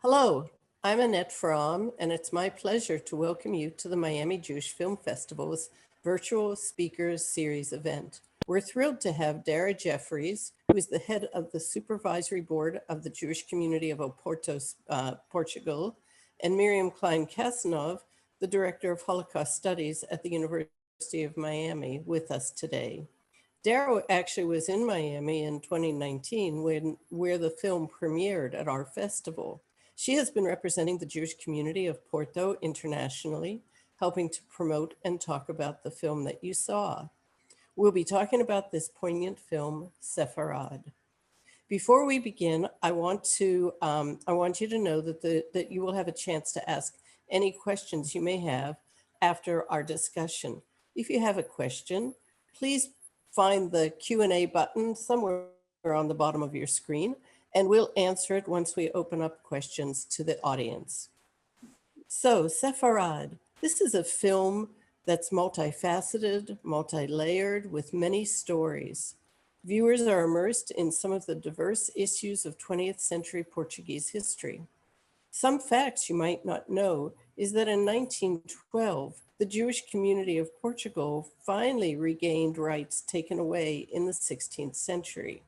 Hello, I'm Annette Fromm, and it's my pleasure to welcome you to the Miami Jewish Film Festival's virtual speakers series event. We're thrilled to have Dara Jeffries, who is the head of the supervisory board of the Jewish community of Oporto, Portugal, and Miriam Klein Kassenoff, the director of Holocaust studies at the University of Miami, with us today. Dara actually was in Miami in 2019 where the film premiered at our festival. She has been representing the Jewish community of Porto internationally, helping to promote and talk about the film that you saw. We'll be talking about this poignant film, Sefarad. Before we begin, I want you to know that you will have a chance to ask any questions you may have after our discussion. If you have a question, please find the Q&A button somewhere on the bottom of your screen, and we'll answer it once we open up questions to the audience. So, Sefarad, this is a film that's multifaceted, multi-layered, with many stories. Viewers are immersed in some of the diverse issues of 20th century Portuguese history. Some facts you might not know is that in 1912, the Jewish community of Portugal finally regained rights taken away in the 16th century.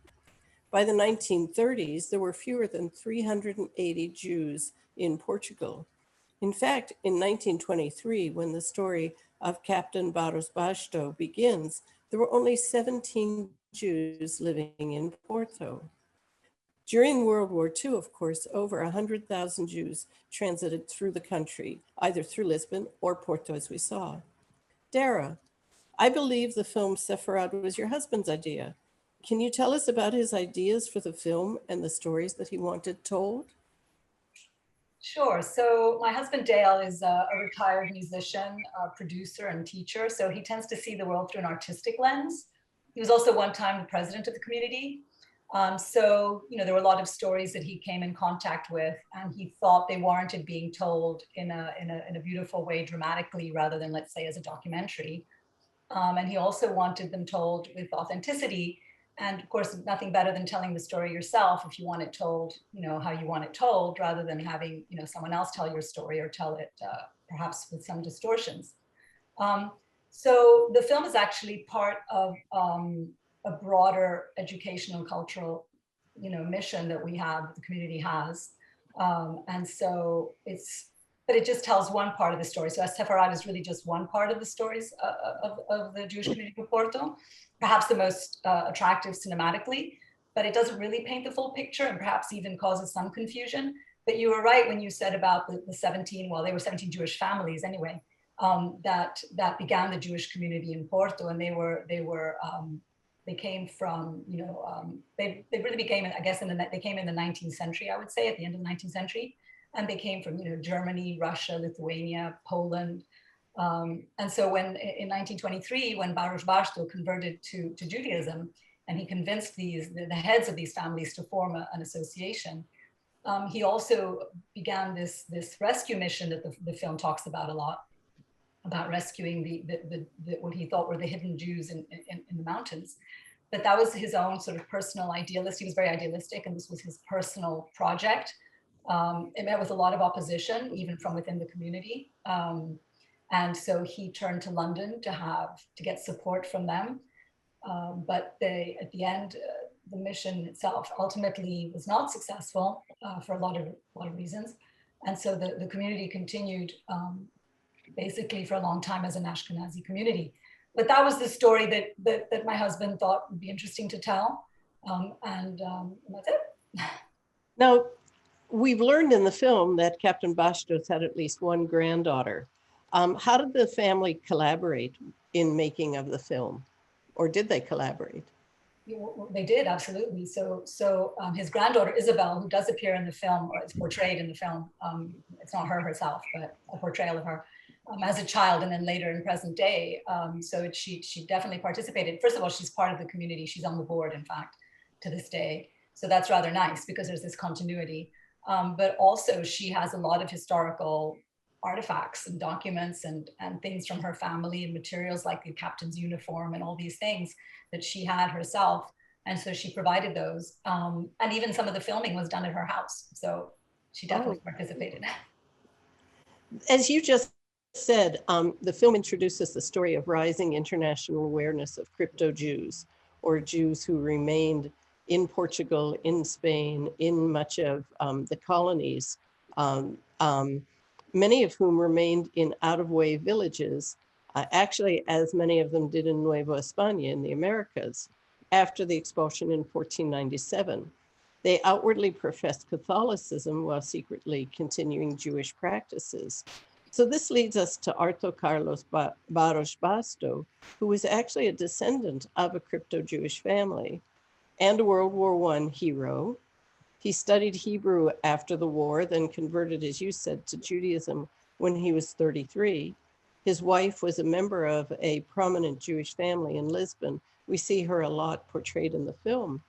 By the 1930s, there were fewer than 380 Jews in Portugal. In fact, in 1923, when the story of Captain Barros Bastro begins, there were only 17 Jews living in Porto. During World War II, of course, over 100,000 Jews transited through the country, either through Lisbon or Porto, as we saw. Dara, I believe the film Sefarad was your husband's idea. Can you tell us about his ideas for the film and the stories that he wanted told? Sure. So my husband Dale is a retired musician, producer, and teacher. So he tends to see the world through an artistic lens. He was also one time the president of the community. So, there were a lot of stories that he came in contact with, and he thought they warranted being told in a beautiful way, dramatically, rather than, let's say, as a documentary. And he also wanted them told with authenticity. And of course, nothing better than telling the story yourself if you want it told, how you want it told, rather than having, someone else tell your story or tell it perhaps with some distortions. So the film is actually part of a broader educational cultural, mission that we have, the community has. And so but it just tells one part of the story. So Sefarad is really just one part of the stories of the Jewish community of Porto, perhaps the most attractive cinematically, but it doesn't really paint the full picture and perhaps even causes some confusion. But you were right when you said about the 17, well, they were 17 Jewish families anyway, that began the Jewish community in Porto, and they came from, they really became, I guess, they came in the 19th century, I would say, at the end of the 19th century. And they came from, Germany, Russia, Lithuania, Poland. And so in 1923, when Barros Bastro converted to Judaism, and he convinced the heads of these families to form an association, he also began this rescue mission that the film talks about a lot, about rescuing the what he thought were the hidden Jews in the mountains. But that was his own sort of personal idealist. He was very idealistic, and this was his personal project. It met with a lot of opposition, even from within the community. And so he turned to London to get support from them. But at the end, the mission itself ultimately was not successful for a lot of reasons. And so the community continued basically for a long time as an Ashkenazi community. But that was the story that my husband thought would be interesting to tell. And that's it. Now, we've learned in the film that Captain Bastos had at least one granddaughter. How did the family collaborate in making of the film? Or did they collaborate? They did, absolutely. So his granddaughter, Isabel, who does appear in the film, or is portrayed in the film, it's not her herself, but a portrayal of her as a child, and then later in present day. So she definitely participated. First of all, she's part of the community. She's on the board, in fact, to this day. So that's rather nice because there's this continuity. But also she has a lot of historical artifacts and documents and things from her family and materials like the captain's uniform and all these things that she had herself. And so she provided those. And even some of the filming was done at her house. So she definitely participated. As you just said, the film introduces the story of rising international awareness of crypto-Jews, or Jews who remained in Portugal, in Spain, in much of the colonies, many of whom remained in out-of-way villages, actually as many of them did in Nueva España in the Americas, after the expulsion in 1497. They outwardly professed Catholicism while secretly continuing Jewish practices. So this leads us to Arthur Carlos Barros Bastro, who was actually a descendant of a crypto-Jewish family and a World War I hero. He studied Hebrew after the war, then converted, as you said, to Judaism when he was 33. His wife was a member of a prominent Jewish family in Lisbon. We see her a lot portrayed in the film.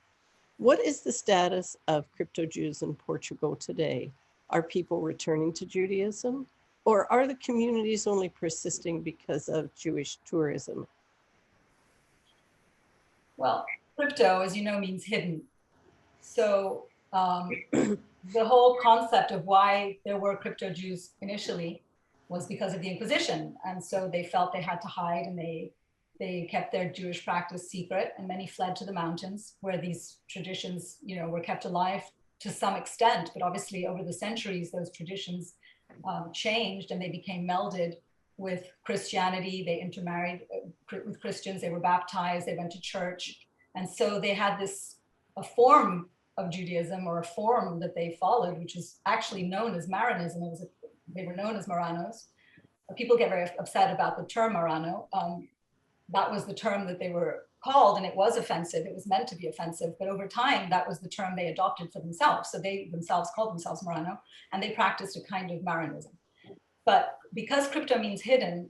What is the status of crypto-Jews in Portugal today? Are people returning to Judaism? Or are the communities only persisting because of Jewish tourism? Well, crypto, as you know, means hidden. So the whole concept of why there were crypto-Jews initially was because of the Inquisition. And so they felt they had to hide, and they kept their Jewish practice secret, and many fled to the mountains where these traditions, were kept alive to some extent. But obviously over the centuries, those traditions changed, and they became melded with Christianity. They intermarried with Christians, they were baptized, they went to church. And so they had a form of Judaism, or a form that they followed, which is actually known as Maranism. They were known as Marranos. People get very upset about the term Marrano. That was the term that they were called, and it was offensive. It was meant to be offensive, but over time, that was the term they adopted for themselves. So they themselves called themselves Marrano, and they practiced a kind of Marranism. But because crypto means hidden,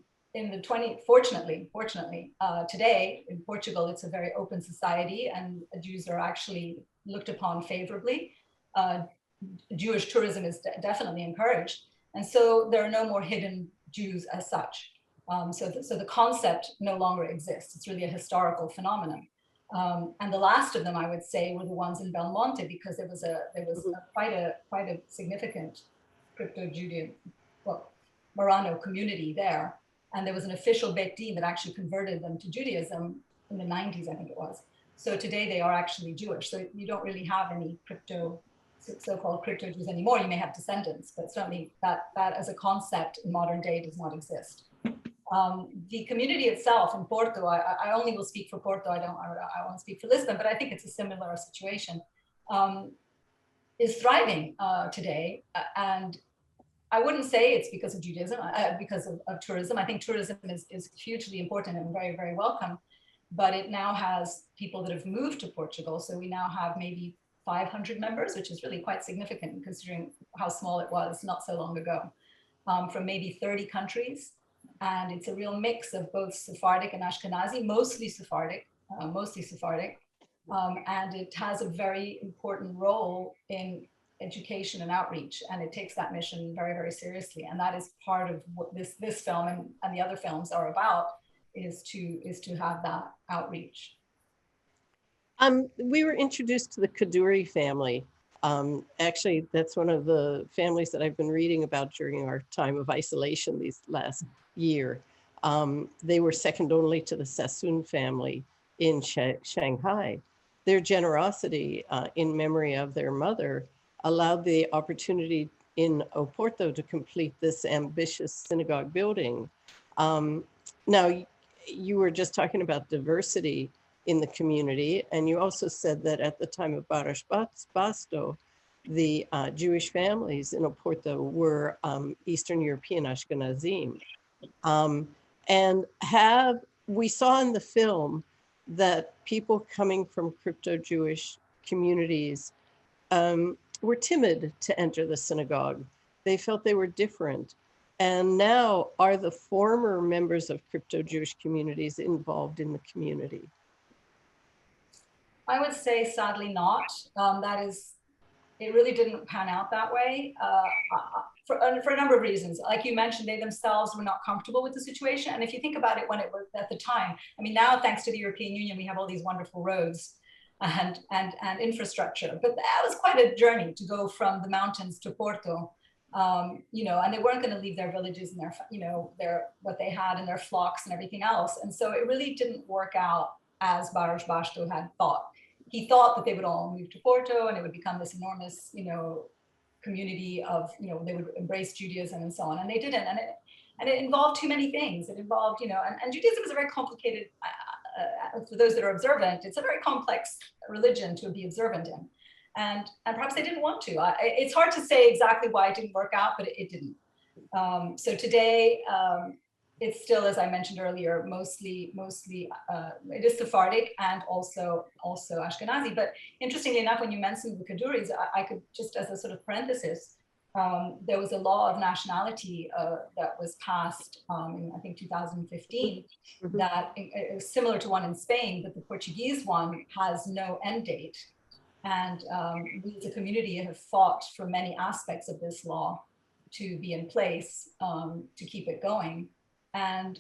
fortunately, today in Portugal, it's a very open society, and Jews are actually looked upon favorably. Jewish tourism is definitely encouraged. And so there are no more hidden Jews as such. So the concept no longer exists. It's really a historical phenomenon. And the last of them, I would say, were the ones in Belmonte, because there was quite a significant crypto-Judean, Marrano community there. And there was an official Beit Din that actually converted them to Judaism in the 90s, I think it was. So today they are actually Jewish. So you don't really have any so-called crypto Jews anymore. You may have descendants, but certainly that as a concept in modern day does not exist. The community itself in Porto, I only will speak for Porto, I won't speak for Lisbon, but I think it's a similar situation, is thriving today. And I wouldn't say it's because of Judaism, because of tourism. I think tourism is hugely important and very, very welcome, but it now has people that have moved to Portugal. So we now have maybe 500 members, which is really quite significant considering how small it was not so long ago, from maybe 30 countries. And it's a real mix of both Sephardic and Ashkenazi, mostly Sephardic. And it has a very important role in education and outreach, and it takes that mission very, very seriously. And that is part of what this film and the other films are about, is to have that outreach. We were introduced to the Kaduri family. Actually, that's one of the families that I've been reading about during our time of isolation these last year. They were second only to the Sassoon family in Shanghai. Their generosity in memory of their mother allowed the opportunity in Oporto to complete this ambitious synagogue building. Now, you were just talking about diversity in the community, and you also said that at the time of Barros Bastro, the Jewish families in Oporto were Eastern European Ashkenazim. And we saw in the film that people coming from crypto-Jewish communities were timid to enter the synagogue. They felt they were different. And now, are the former members of crypto-Jewish communities involved in the community? I would say sadly not. It really didn't pan out that way for a number of reasons. Like you mentioned, they themselves were not comfortable with the situation. And if you think about it, when it was at the time, I mean, now thanks to the European Union, we have all these wonderful roads and infrastructure. But that was quite a journey to go from the mountains to Porto, you know, and they weren't going to leave their villages and their, you know, what they had and their flocks and everything else. And so it really didn't work out as Barros Bastro had thought. He thought that they would all move to Porto and it would become this enormous, you know, community of, you know, they would embrace Judaism and so on. And they didn't. And it involved too many things. It involved, you know, and Judaism is a very complicated, for those that are observant, it's a very complex religion to be observant in. And perhaps they didn't want to. It's hard to say exactly why it didn't work out, but it didn't. So today, it's still, as I mentioned earlier, mostly it is Sephardic and also Ashkenazi. But interestingly enough, when you mentioned the Kaduris, I could just, as a sort of parenthesis, there was a law of nationality that was passed in, I think, 2015, that is similar to one in Spain, but the Portuguese one has no end date. And we as a community have fought for many aspects of this law to be in place, to keep it going. And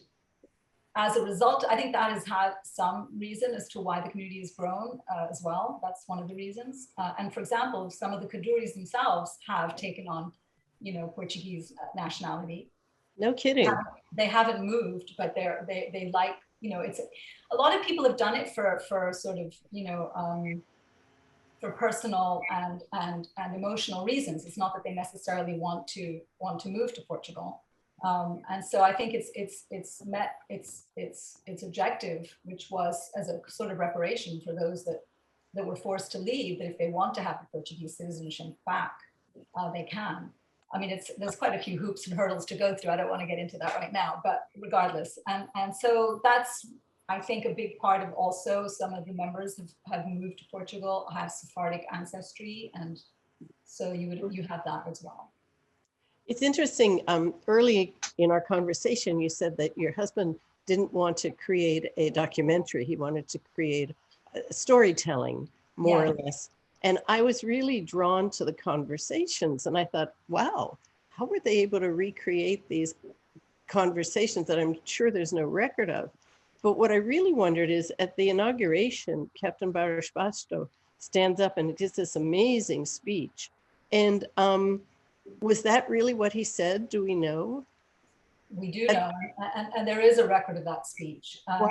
as a result, I think that has had some reason as to why the community has grown as well. That's one of the reasons. And for example, some of the Kaduris themselves have taken on, you know, Portuguese nationality. No kidding. They haven't moved, but they like, you know, it's a lot of people have done it for sort of, you know, for personal and emotional reasons. It's not that they necessarily want to move to Portugal. And so I think it's met its objective, which was as a sort of reparation for those that were forced to leave, that if they want to have the Portuguese citizenship back, they can. I mean, there's quite a few hoops and hurdles to go through. I don't want to get into that right now, but regardless. And so that's, I think, a big part of also some of the members have moved to Portugal, have Sephardic ancestry. And so you have that as well. It's interesting, early in our conversation, you said that your husband didn't want to create a documentary. He wanted to create storytelling, more or less. And I was really drawn to the conversations. And I thought, wow, how were they able to recreate these conversations that I'm sure there's no record of? But what I really wondered is at the inauguration, Captain Barros Bastro stands up and gives this amazing speech. And was that really what he said? Do we know? We do know, and there is a record of that speech. Wow.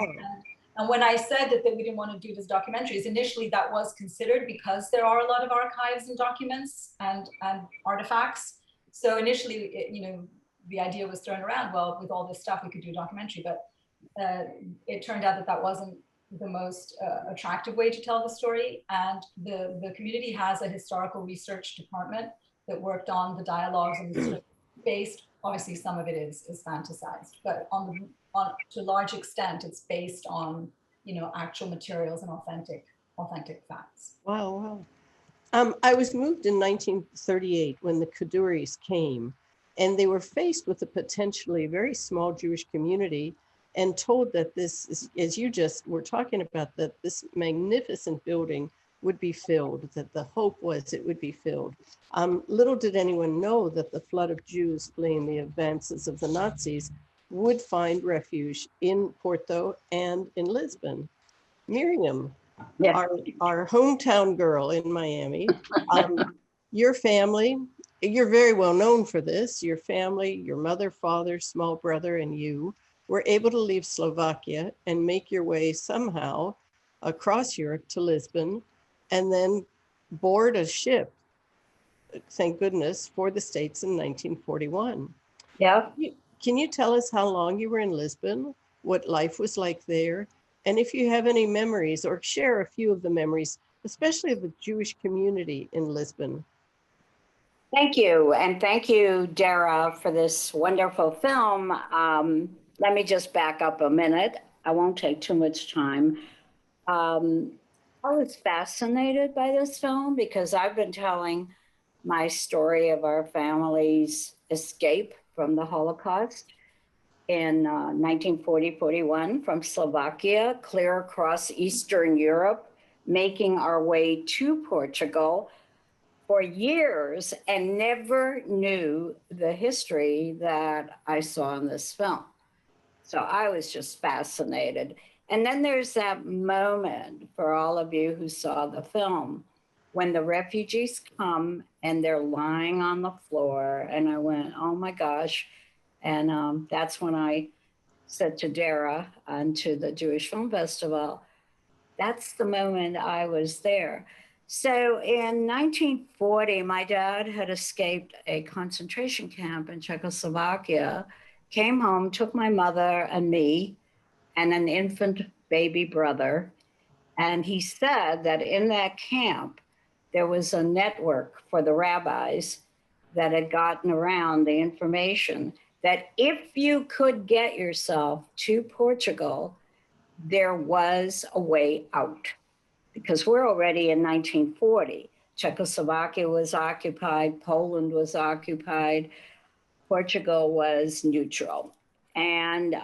And when I said that we didn't want to do this documentaries, initially that was considered because there are a lot of archives and documents and artifacts. So initially, you know, the idea was thrown around, well, with all this stuff, we could do a documentary, but it turned out that wasn't the most attractive way to tell the story. And the community has a historical research department that worked on the dialogues and sort of based, obviously some of it is fantasized, but to a large extent, it's based on, you know, actual materials and authentic facts. Wow, wow. I was moved in 1938 when the Kaduris came, and they were faced with a potentially very small Jewish community and told that this is, as you just were talking about, that this magnificent building would be filled, that the hope was it would be filled. Little did anyone know that the flood of Jews fleeing the advances of the Nazis would find refuge in Porto and in Lisbon. Miriam, our hometown girl in Miami, your family, you're very well known for this, your family, your mother, father, small brother, and you were able to leave Slovakia and make your way somehow across Europe to Lisbon, and then board a ship, thank goodness, for the States in 1941. Yeah. Can you tell us how long you were in Lisbon, what life was like there, and if you have any memories or share a few of the memories, especially of the Jewish community in Lisbon? Thank you. And thank you, Dara, for this wonderful film. Let me just back up a minute. I won't take too much time. I was fascinated by this film because I've been telling my story of our family's escape from the Holocaust in 1940-41 from Slovakia, clear across Eastern Europe, making our way to Portugal for years, and never knew the history that I saw in this film. So I was just fascinated. And then there's that moment for all of you who saw the film when the refugees come and they're lying on the floor. And I went, oh my gosh. And that's when I said to Dara and to the Jewish Film Festival, that's the moment I was there. So in 1940, my dad had escaped a concentration camp in Czechoslovakia, came home, took my mother and me and an infant baby brother. And he said that in that camp, there was a network for the rabbis that had gotten around the information that if you could get yourself to Portugal, there was a way out. Because we're already in 1940. Czechoslovakia was occupied, Poland was occupied, Portugal was neutral. And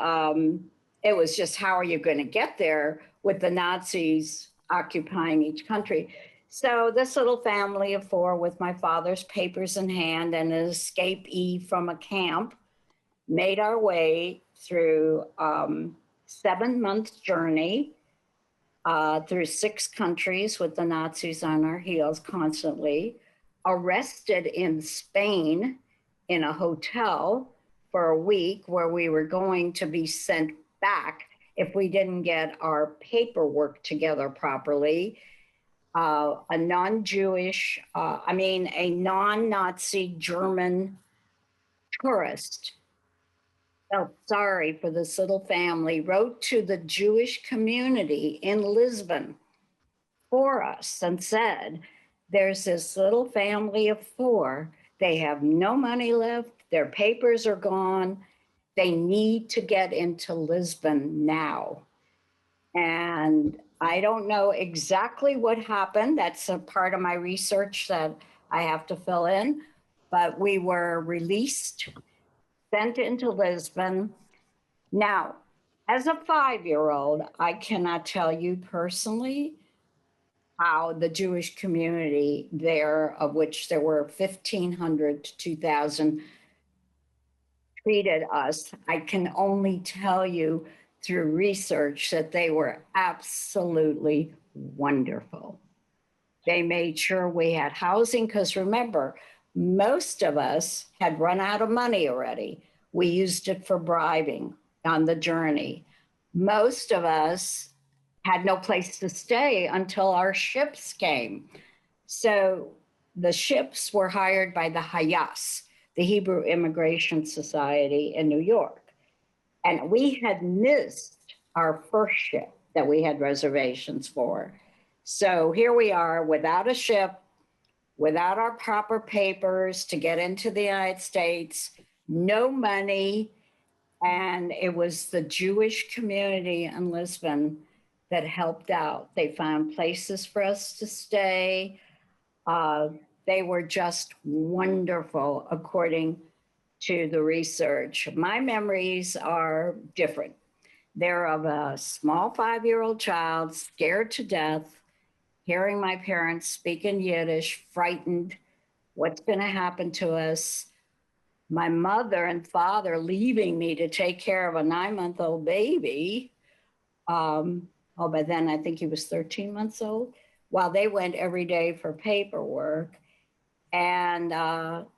it was just, how are you going to get there with the Nazis occupying each country? So this little family of four with my father's papers in hand and an escapee from a camp made our way through 7-month journey through 6 countries with the Nazis on our heels constantly, arrested in Spain in a hotel for a week where we were going to be sent back if we didn't get our paperwork together properly. A non-Jewish, a non-Nazi German tourist felt sorry for this little family, wrote to the Jewish community in Lisbon for us and said, there's this little family of 4. They have no money left. Their papers are gone. They need to get into Lisbon now. And I don't know exactly what happened. That's a part of my research that I have to fill in, but we were released, sent into Lisbon. Now, as a 5-year-old, I cannot tell you personally how the Jewish community there, of which there were 1,500 to 2,000, treated us. I can only tell you through research that they were absolutely wonderful. They made sure we had housing, because remember, most of us had run out of money already. We used it for bribing on the journey. Most of us had no place to stay until our ships came. So the ships were hired by the Hayas, the Hebrew Immigration Society in New York. And we had missed our first ship that we had reservations for. So here we are without a ship, without our proper papers to get into the United States, no money. And it was the Jewish community in Lisbon that helped out. They found places for us to stay. They were just wonderful, according to the research. My memories are different. They're of a small 5-year-old child, scared to death, hearing my parents speak in Yiddish, frightened, what's going to happen to us? My mother and father leaving me to take care of a 9-month-old baby. By then I think he was 13 months old, while they went every day for paperwork. And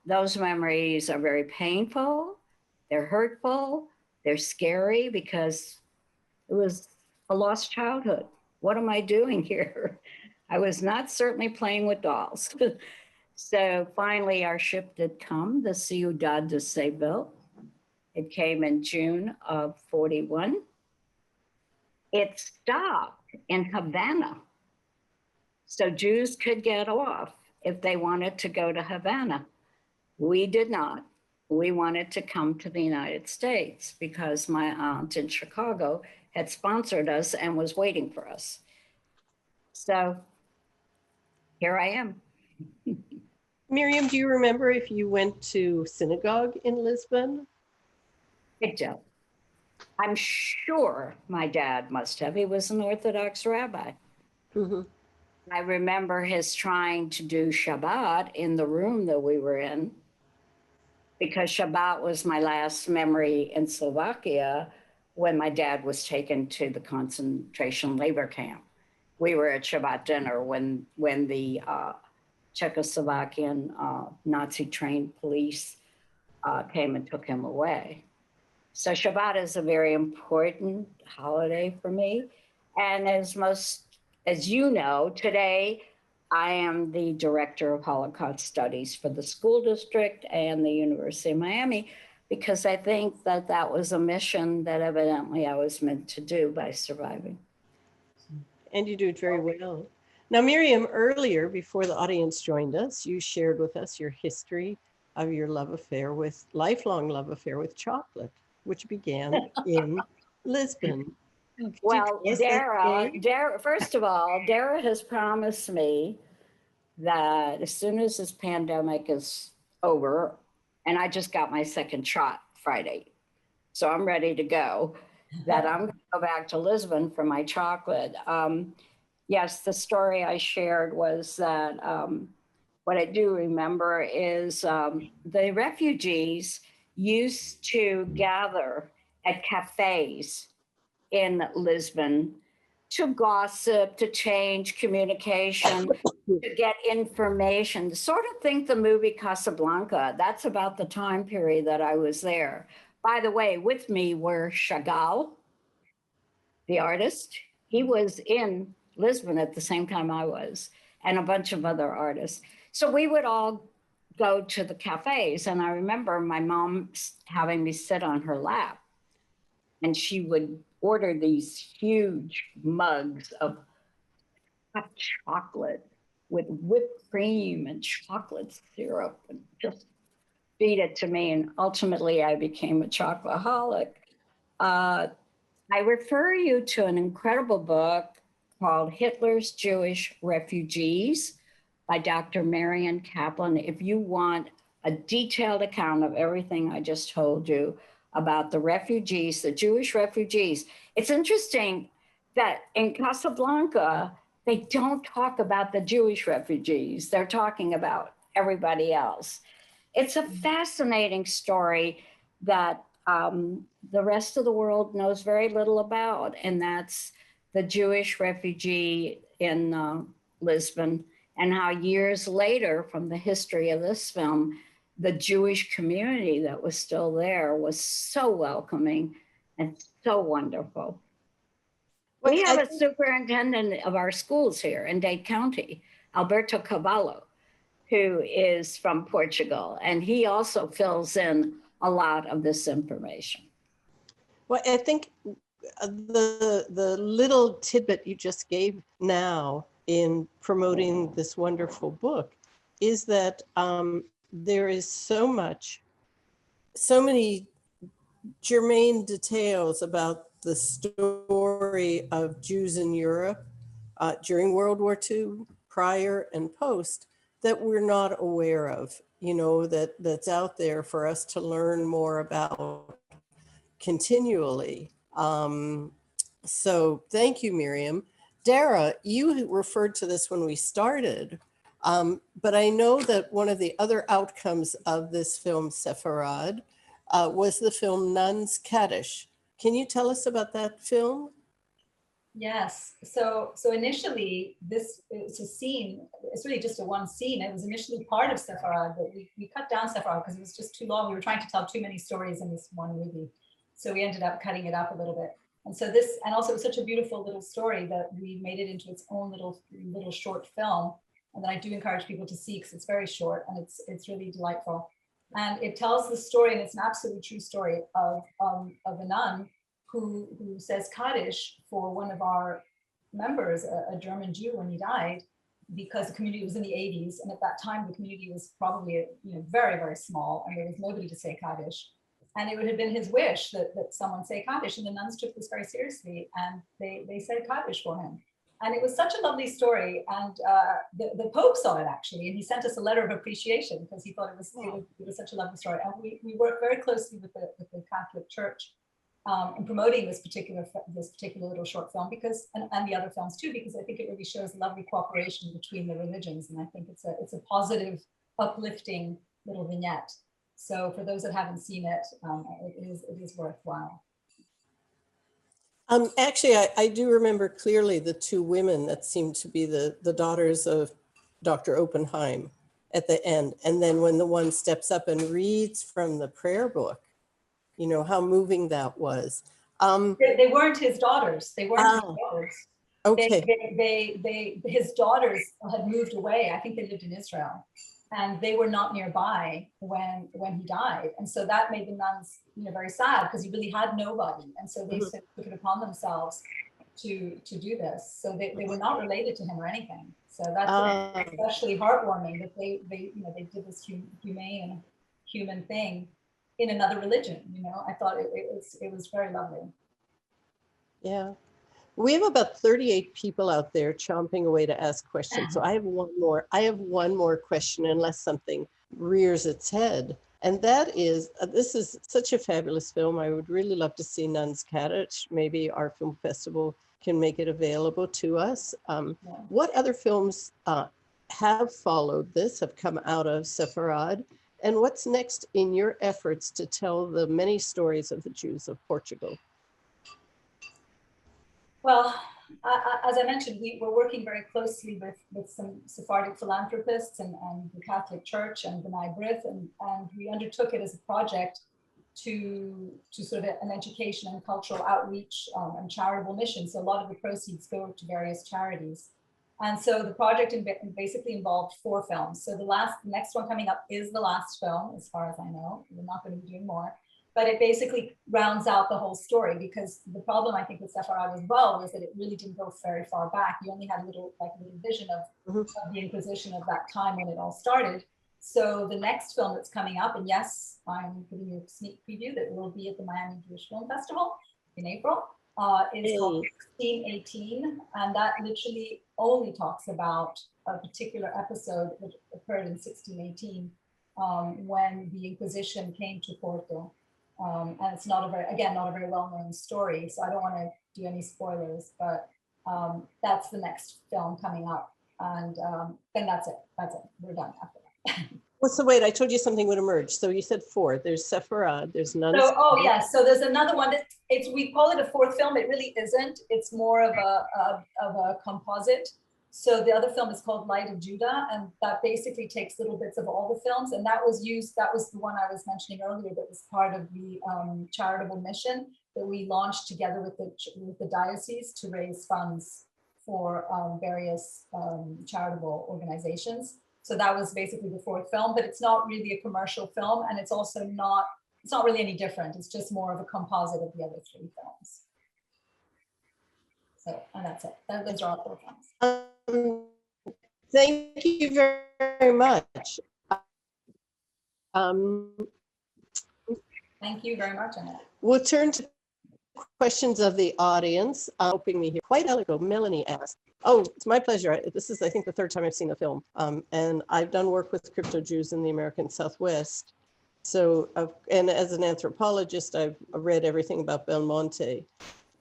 those memories are very painful. They're hurtful. They're scary because it was a lost childhood. What am I doing here? I was not certainly playing with dolls. So finally our ship did come, the Ciudad de Seville. It came in June of 41. It stopped in Havana. So Jews could get off if they wanted to go to Havana. We did not. We wanted to come to the United States because my aunt in Chicago had sponsored us and was waiting for us. So here I am. Miriam, do you remember if you went to synagogue in Lisbon? I don't. I'm sure my dad must have. He was an Orthodox rabbi. Mm-hmm. I remember his trying to do Shabbat in the room that we were in, because Shabbat was my last memory in Slovakia, when my dad was taken to the concentration labor camp. We were at Shabbat dinner when the Czechoslovakian Nazi-trained police came and took him away. So Shabbat is a very important holiday for me. And as you know, today I am the director of Holocaust studies for the school district and the University of Miami, because I think that that was a mission that evidently I was meant to do by surviving. And you do it very well. Now, Miriam, earlier, before the audience joined us, you shared with us your history of your lifelong love affair with chocolate, which began in Lisbon. Well, Dara, first of all, Dara has promised me that as soon as this pandemic is over, and I just got my second shot Friday, so I'm ready to go, that I'm going to go back to Lisbon for my chocolate. Yes, the story I shared was that what I do remember is the refugees used to gather at cafes in Lisbon to gossip, to change communication, to get information, sort of think the movie Casablanca. That's about the time period that I was there. By the way, with me were Chagall, the artist. He was in Lisbon at the same time I was, and a bunch of other artists. So we would all go to the cafes. And I remember my mom having me sit on her lap, and she would order these huge mugs of hot chocolate with whipped cream and chocolate syrup, and just feed it to me. And ultimately I became a chocoholic. I refer you to an incredible book called Hitler's Jewish Refugees by Dr. Miriam Kaplan. If you want a detailed account of everything I just told you about the refugees, the Jewish refugees. It's interesting that in Casablanca, they don't talk about the Jewish refugees. They're talking about everybody else. It's a fascinating story that the rest of the world knows very little about, and that's the Jewish refugee in Lisbon, and how years later, from the history of this film, the Jewish community that was still there was so welcoming and so wonderful. Well, we have a superintendent of our schools here in Dade County, Alberto Cavallo, who is from Portugal, and he also fills in a lot of this information. Well, I think the little tidbit you just gave now in promoting this wonderful book is that there is so many germane details about the story of Jews in Europe during World War II, prior and post, that we're not aware of, that's out there for us to learn more about continually. So thank you, Miriam. Dara, you referred to this when we started, but I know that one of the other outcomes of this film, Sefarad, was the film Nuns Kaddish. Can you tell us about that film? Yes. So initially, it's a scene. It's really just one scene. It was initially part of Sefarad, but we cut down Sefarad because it was just too long. We were trying to tell too many stories in this one movie, so we ended up cutting it up a little bit. And so and also it was such a beautiful little story that we made it into its own little short film. And that I do encourage people to see because it's very short and it's really delightful. And it tells the story, and it's an absolutely true story of a nun who says Kaddish for one of our members, a German Jew, when he died, because the community was in the 80s. And at that time, the community was probably very, very small, and there was nobody to say Kaddish. And it would have been his wish that someone say Kaddish. And the nuns took this very seriously, and they said Kaddish for him. And it was such a lovely story. And the Pope saw it, actually, and he sent us a letter of appreciation because he thought it was such a lovely story. And we worked very closely with the Catholic Church in promoting this particular little short film, because and the other films too, because I think it really shows lovely cooperation between the religions, and I think it's a positive, uplifting little vignette. So for those that haven't seen it, it is worthwhile. Actually, I do remember clearly the two women that seemed to be the daughters of Dr. Oppenheim at the end. And then when the one steps up and reads from the prayer book, you know, how moving that was. They weren't his daughters. They weren't his daughters. Okay. His daughters had moved away. I think they lived in Israel, and they were not nearby when he died. And so that made the nuns, you know, very sad, because he really had nobody. And so they took it upon themselves to do this. So they were not related to him or anything. So that's especially heartwarming that they you know, they did this humane, human thing in another religion. You know, I thought it was very lovely. Yeah. We have about 38 people out there chomping away to ask questions. So I have one more. I have one more question, unless something rears its head. And that is, this is such a fabulous film. I would really love to see Nuns Kaddish. Maybe our film festival can make it available to us. What other films have followed this, have come out of Sefarad? And what's next in your efforts to tell the many stories of the Jews of Portugal? Well, as I mentioned, we're working very closely with some Sephardic philanthropists and the Catholic Church and the B'nai and we undertook it as a project to sort of an education and cultural outreach and charitable mission. So a lot of the proceeds go to various charities. And so the project basically involved 4 films. So the next one coming up is the last film, as far as I know. We're not going to be doing more. But it basically rounds out the whole story, because the problem, I think, with Sefarad as well was that it really didn't go very far back. You only had a little vision of the Inquisition of that time when it all started. So the next film that's coming up, and yes, I'm giving you a sneak preview that will be at the Miami Jewish Film Festival in April, is called 1618. And that literally only talks about a particular episode that occurred in 1618 when the Inquisition came to Porto. And it's not a very well-known story, so I don't want to do any spoilers, but that's the next film coming up, and then that's it. We're done after that. Well, so wait, I told you something would emerge. So you said 4. There's Sefarad, there's Nuns. So, yes. So there's another one that we call it a 4th film. It really isn't. It's more of a composite. So the other film is called Light of Judah, and that basically takes little bits of all the films. And that was the one I was mentioning earlier that was part of the charitable mission that we launched together with the diocese to raise funds for various charitable organizations. So that was basically the 4th film, but it's not really a commercial film, and it's also not really any different. It's just more of a composite of the other 3 films. So, and that's it. Those are all 4 films. Thank you very much. Thank you very much, Annette. We'll turn to questions of the audience. Helping me here. Quite a while ago, Melanie asked, oh, it's my pleasure. This is, I think, the 3rd time I've seen the film. And I've done work with crypto Jews in the American Southwest. So, and as an anthropologist, I've read everything about Belmonte.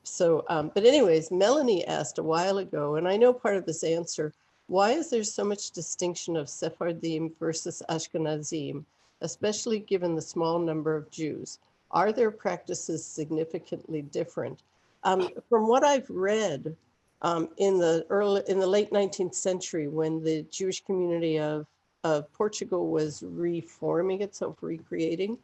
So, but anyways, Melanie asked a while ago, and I know part of this answer, why is there so much distinction of Sephardim versus Ashkenazim, especially given the small number of Jews? Are their practices significantly different? From what I've read, in the late 19th century, when the Jewish community of Portugal was reforming itself, recreating,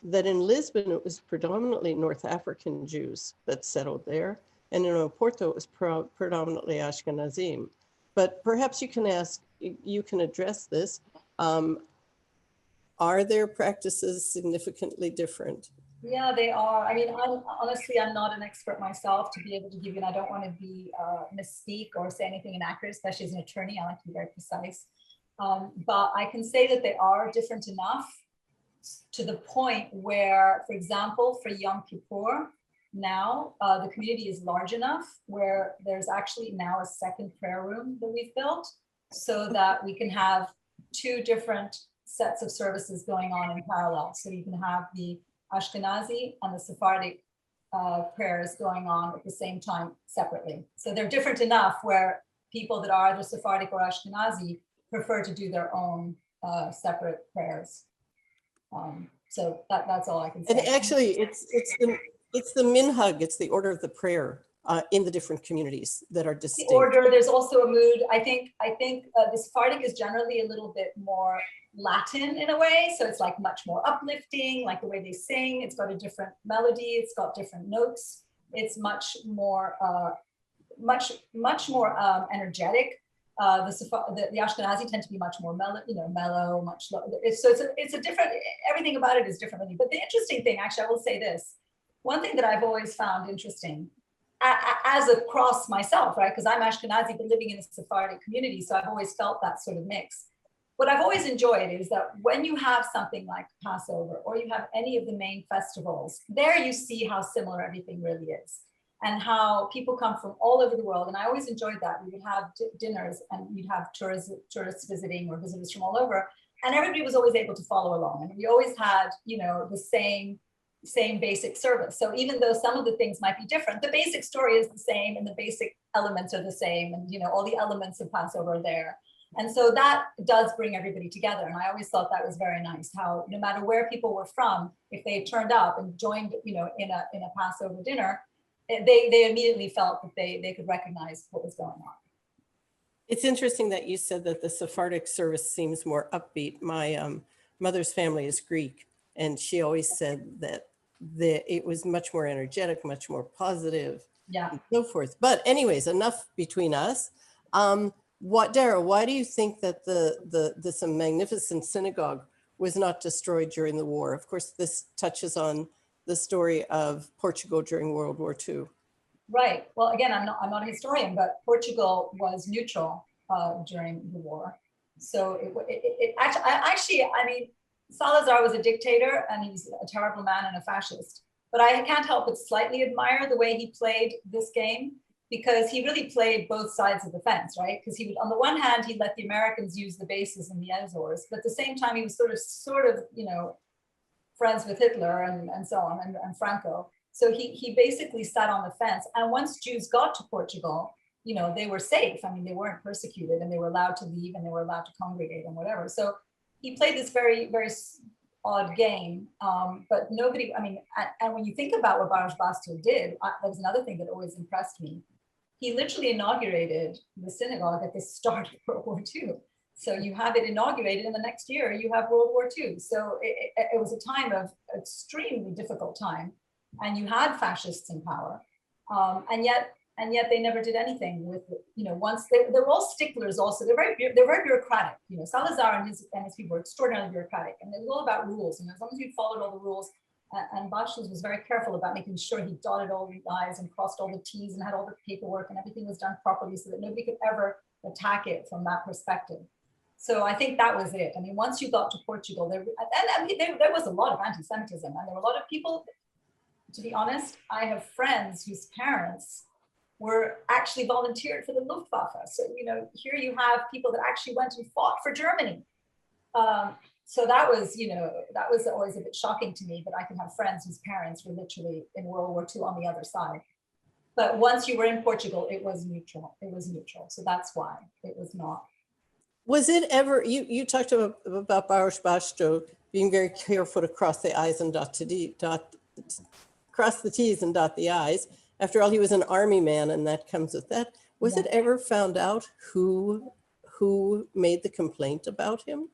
that in Lisbon, it was predominantly North African Jews that settled there. And in Oporto, it was predominantly Ashkenazim. But perhaps you can address this. Are their practices significantly different? Yeah, they are. I mean, honestly, I'm not an expert myself to be able to give you, and I don't want to be misspeak or say anything inaccurate, especially as an attorney. I like to be very precise. But I can say that they are different enough to the point where, for example, for Yom Kippur, now the community is large enough where there's actually now a 2nd prayer room that we've built so that we can have 2 different sets of services going on in parallel. So you can have the Ashkenazi and the Sephardic prayers going on at the same time separately. So they're different enough where people that are either Sephardic or Ashkenazi prefer to do their own separate prayers. So that's all I can say. And actually, it's the minhag, it's the order of the prayer in the different communities that are The distinct? order, there's also a mood. I think the Sephardic is generally a little bit more Latin in a way. So it's like much more uplifting, like the way they sing. It's got a different melody. It's got different notes. It's much more energetic. The Ashkenazi tend to be much more mellow, much lower. It's a different, everything about it is different. But the interesting thing, actually, I will say this. One thing that I've always found interesting, as across myself, right? Because I'm Ashkenazi, but living in a Sephardic community, so I've always felt that sort of mix. What I've always enjoyed is that when you have something like Passover, or you have any of the main festivals, there you see how similar everything really is, and how people come from all over the world. And I always enjoyed that. We would have dinners, and you'd have tourists visiting, or visitors from all over, and everybody was always able to follow along. And we always had, the same basic service. So even though some of the things might be different, the basic story is the same, and the basic elements are the same, and all the elements of Passover are there. And so that does bring everybody together. And I always thought that was very nice, how no matter where people were from, if they turned up and joined, in a Passover dinner, they immediately felt that they could recognize what was going on. It's interesting that you said that the Sephardic service seems more upbeat. My mother's family is Greek, and she always said that it was much more energetic, much more positive, and so forth. But anyways, enough between us. Dara, why do you think that this magnificent synagogue was not destroyed during the war? Of course, this touches on the story of Portugal during World War II. Right. Well, again, I'm not a historian, but Portugal was neutral during the war. So it actually, Salazar was a dictator, and he's a terrible man and a fascist. But I can't help but slightly admire the way he played this game, because he really played both sides of the fence, right? Because he would, on the one hand, he let the Americans use the bases in the Azores, but at the same time, he was sort of, friends with Hitler and so on, and Franco. So he basically sat on the fence. And once Jews got to Portugal, they were safe. They weren't persecuted, and they were allowed to leave, and they were allowed to congregate and whatever. So he played this very, very odd game, but nobody, and when you think about what Barros Bastro did, that was another thing that always impressed me. He literally inaugurated the synagogue at the start of World War II. So you have it inaugurated, and the next year you have World War II. So it was a time of extremely difficult time, and you had fascists in power, and yet they never did anything with it. Once they're all sticklers. Also, they're very bureaucratic. Salazar and his people were extraordinarily bureaucratic, and it was all about rules. And as long as you followed all the rules, and Bastro was very careful about making sure he dotted all the I's and crossed all the T's and had all the paperwork, and everything was done properly, so that nobody could ever attack it from that perspective. So I think that was it. Once you got to Portugal, there was a lot of anti-Semitism, and there were a lot of people. To be honest, I have friends whose parents were actually volunteered for the Luftwaffe. So, here you have people that actually went and fought for Germany. So that was always a bit shocking to me, but I can have friends whose parents were literally in World War II on the other side. But once you were in Portugal, it was neutral. So that's why it was not. Was it ever, you talked about Barros Bastro being very careful to cross the I's and cross the T's and dot the I's. After all, he was an army man, and that comes with that. Was it ever found out who made the complaint about him?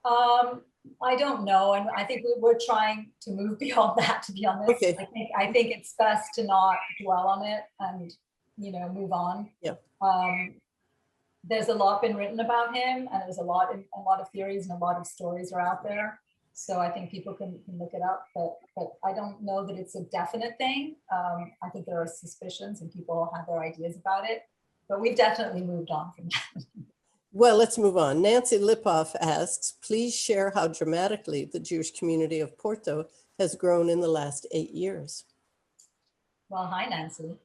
I don't know, and I think we're trying to move beyond that, to be honest. Okay. I think it's best to not dwell on it and move on. Yeah. There's a lot been written about him, and there's a lot of theories, and a lot of stories are out there. So I think people can look it up, but I don't know that it's a definite thing. I think there are suspicions, and people have their ideas about it, but we've definitely moved on from that. Well, let's move on. Nancy Lipoff asks, please share how dramatically the Jewish community of Porto has grown in the last 8 years. Well, hi, Nancy.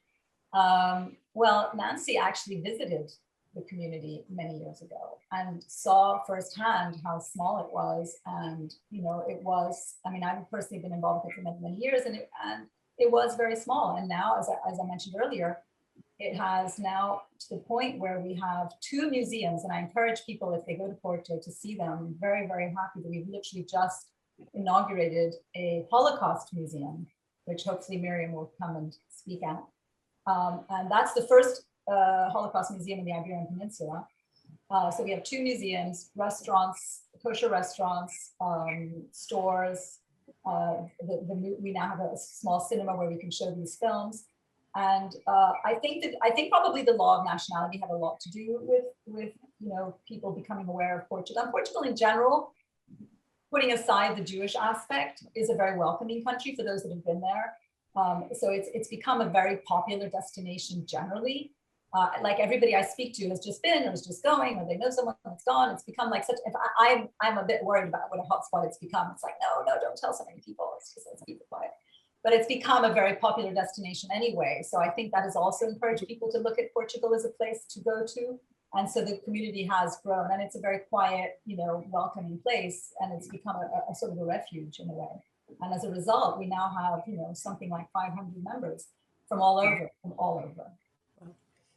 Nancy actually visited the community many years ago and saw firsthand how small it was. And, it was, I've personally been involved with it for many, many years, and it was very small. And now, as I mentioned earlier, it has now to the point where we have 2 museums, and I encourage people, if they go to Porto, to see them. I'm very, very happy that we've literally just inaugurated a Holocaust museum which hopefully Miriam will come and speak at. And that's the first Holocaust museum in the Iberian Peninsula. So we have 2 museums, restaurants, kosher restaurants, stores. We now have a small cinema where we can show these films. And I think probably the law of nationality had a lot to do with people becoming aware of Portugal. And Portugal in general, putting aside the Jewish aspect, is a very welcoming country for those that have been there. So it's become a very popular destination generally. Like everybody I speak to has just been or is just going, or they know someone that's gone. It's become like such. I'm a bit worried about what a hotspot it's become. It's like no, don't tell so many people. Let's keep it quiet. But it's become a very popular destination anyway. So I think that has also encouraged people to look at Portugal as a place to go to. And so the community has grown, and it's a very quiet, welcoming place, and it's become a sort of a refuge in a way. And as a result, we now have, something like 500 members from all over.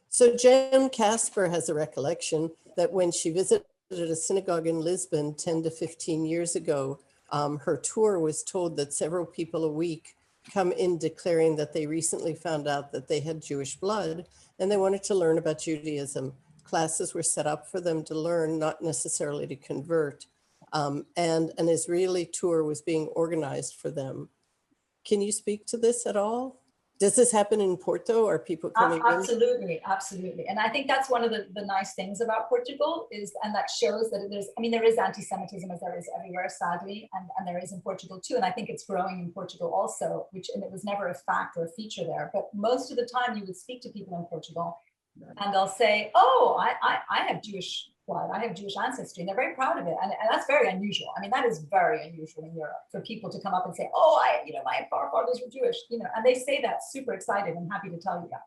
So Jen Casper has a recollection that when she visited a synagogue in Lisbon 10 to 15 years ago, her tour was told that several people a week come in declaring that they recently found out that they had Jewish blood and they wanted to learn about Judaism. Classes were set up for them to learn, not necessarily to convert. And an Israeli tour was being organized for them. Can you speak to this at all? Does this happen in Porto? Are people coming in? Absolutely. And I think that's one of the nice things about Portugal and that shows that there is anti-Semitism as there is everywhere, sadly, and there is in Portugal too. And I think it's growing in Portugal also, and it was never a fact or a feature there. But most of the time you would speak to people in Portugal and they'll say, oh, I have Jewish blood, I have Jewish ancestry, and they're very proud of it. And that's very unusual. I mean, that is very unusual in Europe for people to come up and say, oh, my forefathers were Jewish, and they say that super excited and happy to tell you that.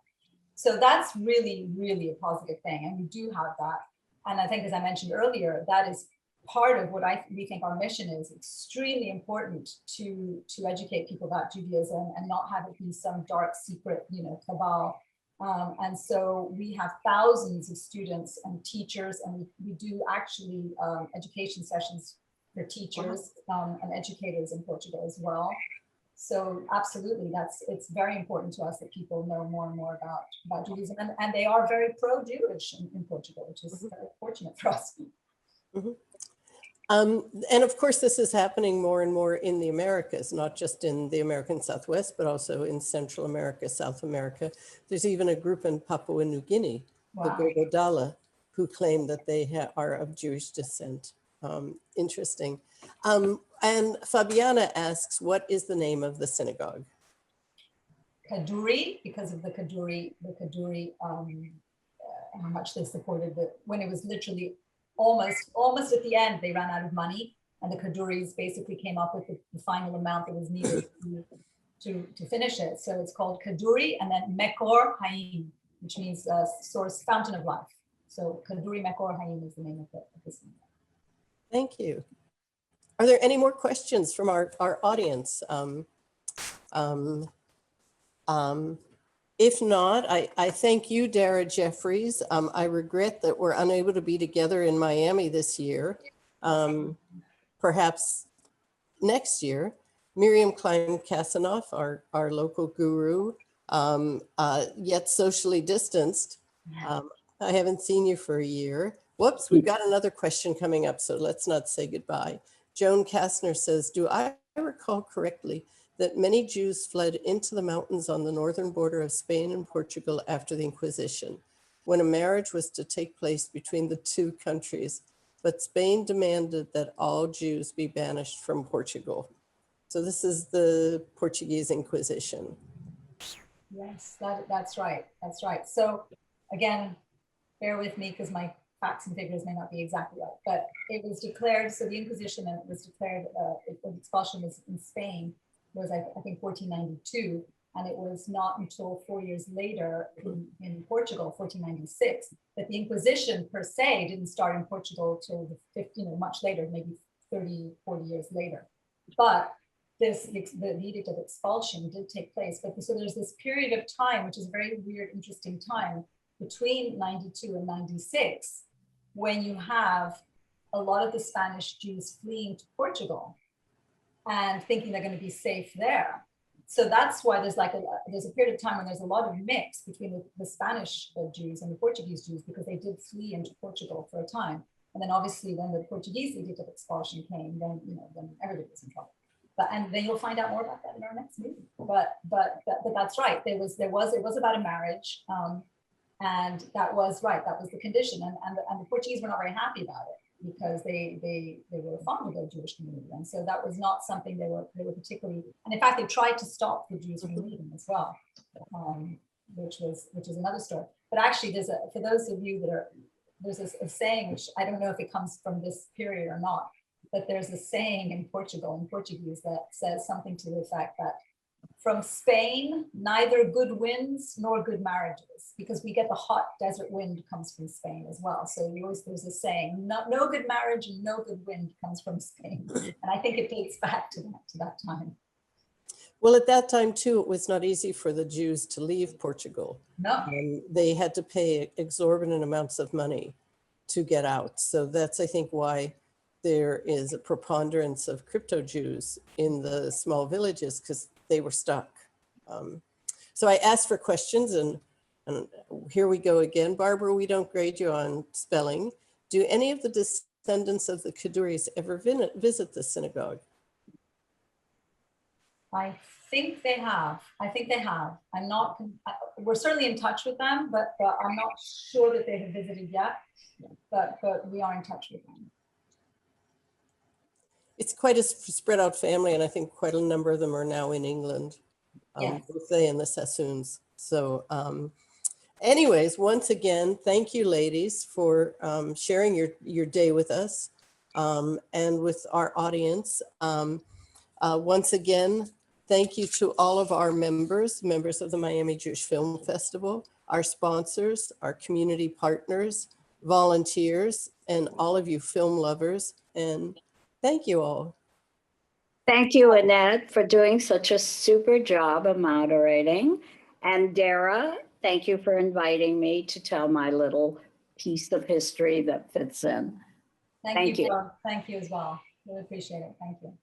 So that's really, really a positive thing. And we do have that. And I think, as I mentioned earlier, that is part of what we think our mission is. Extremely important to educate people about Judaism and not have it be some dark secret, cabal. And so we have thousands of students and teachers, and we do actually education sessions for teachers and educators in Portugal as well. So absolutely, it's very important to us that people know more and more about Judaism, and they are very pro-Jewish in Portugal, which is very fortunate for us. Mm-hmm. And of course, this is happening more and more in the Americas, not just in the American Southwest, but also in Central America, South America. There's even a group in Papua New Guinea, the Gogodala, who claim that they are of Jewish descent. Interesting. And Fabiana asks, what is the name of the synagogue? Kaduri, because of the Kaduri, how much they supported when it was literally almost at the end, they ran out of money, and the Kaduris basically came up with the final amount that was needed to finish it. So it's called Kaduri, and then Mekor Hayim, which means source, fountain of life. So Kaduri Mekor Hayim is the name of this. Thank you. Are there any more questions from our audience? If not, I thank you, Dara Jeffries. I regret that we're unable to be together in Miami this year. Perhaps next year. Miriam Klein Kassenoff, our local guru, yet socially distanced. I haven't seen you for a year. Whoops, we've got another question coming up, so let's not say goodbye. Joan Kastner says, do I recall correctly that many Jews fled into the mountains on the northern border of Spain and Portugal after the Inquisition, when a marriage was to take place between the two countries, but Spain demanded that all Jews be banished from Portugal. So this is the Portuguese Inquisition. Yes, that's right. That's right. So again, bear with me because my facts and figures may not be exactly right, but it was declared, so the Inquisition was declared, the expulsion was in Spain, was I think 1492, and it was not until 4 years later in Portugal, 1496, that the Inquisition per se didn't start in Portugal till much later, maybe 30, 40 years later. But the edict of expulsion did take place. But so there's this period of time, which is a very weird, interesting time between 92 and 96, when you have a lot of the Spanish Jews fleeing to Portugal and thinking they're going to be safe there. So that's why there's a period of time when there's a lot of mix between the Spanish Jews and the Portuguese Jews, because they did flee into Portugal for a time. And then obviously when the Portuguese edict of expulsion came, then everybody was in trouble. And then you'll find out more about that in our next movie. But that's right. It was about a marriage, and that was right. That was the condition, and the Portuguese were not very happy about it, because they were fond of their Jewish community, and so that was not something they were particularly. And in fact, they tried to stop the Jews from leaving as well, which is another story. But actually, for those of you that are, there's a saying, which I don't know if it comes from this period or not, but there's a saying in Portugal, in Portuguese, that says something to the effect that from Spain, neither good winds nor good marriages, because we get the hot desert wind comes from Spain as well. So there's a saying, no good marriage and no good wind comes from Spain. And I think it dates back to that time. Well, at that time too, it was not easy for the Jews to leave Portugal. No. They had to pay exorbitant amounts of money to get out. So that's, I think, why there is a preponderance of crypto Jews in the small villages, because they were stuck. So I asked for questions, and here we go again. Barbara, we don't grade you on spelling. Do any of the descendants of the Kaduris ever visit the synagogue? I think they have. I'm not, we're certainly in touch with them, but I'm not sure that they have visited yet, but we are in touch with them. It's quite a spread out family, and I think quite a number of them are now in England, Yes. both they and the Sassoons. So anyways, once again, thank you, ladies, for sharing your day with us and with our audience. Once again, thank you to all of our members of the Miami Jewish Film Festival, our sponsors, our community partners, volunteers, and all of you film lovers. And thank you all. Thank you, Annette, for doing such a super job of moderating. And Dara, thank you for inviting me to tell my little piece of history that fits in. Thank you. Thank you as well. Really appreciate it. Thank you.